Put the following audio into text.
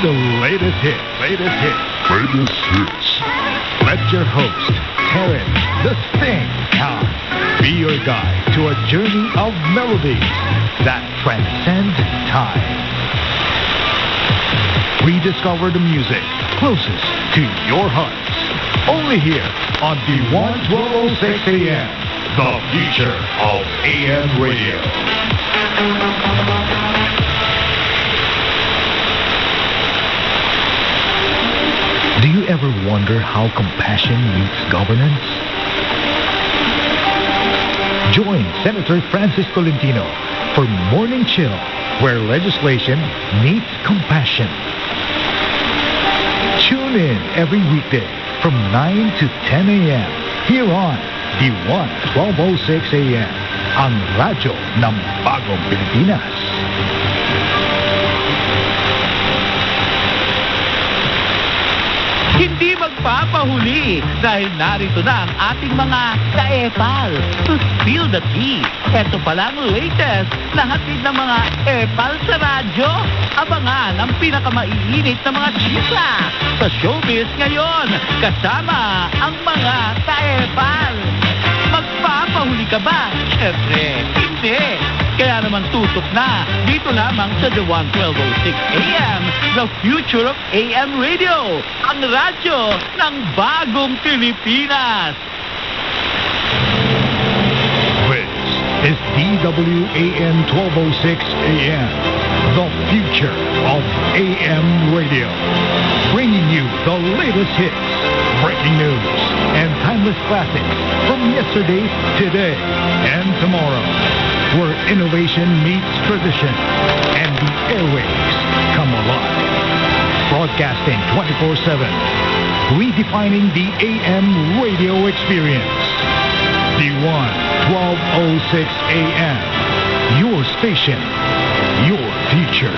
the latest hits. Let your host, Terrence the Sting Khan, be your guide to a journey of melodies that transcend time. Rediscover the music closest to your hearts. Only here on D1 1206 AM, the future of AM radio. Do you ever wonder how compassion meets governance? Join Senator Francis Tolentino for Morning Chill, where legislation meets compassion. Tune in every weekday from 9 to 10 a.m. here on D1 1206 AM, ang radyo ng Bagong Pilipinas. Hindi magpapahuli dahil narito na ang ating mga ka-epal to spill the tea. Ito palang latest na hatid ng mga epal sa radyo. Abangan ang pinakamaiinit na mga chika sa showbiz ngayon kasama ang mga ka-epal. Magpapahuli ka ba? Siyempre, hindi. Kaya naman tutok na dito lamang sa The 1206 AM, the future of AM radio, ang radyo ng Bagong Pilipinas. This is DWAN 1206 AM, the future of AM radio, bringing you the latest hits, breaking news, and timeless classics from yesterday, today, and tomorrow, where innovation meets tradition and the airwaves come alive. Broadcasting 24/7, redefining the AM radio experience. D1 1206 AM, your station, your future.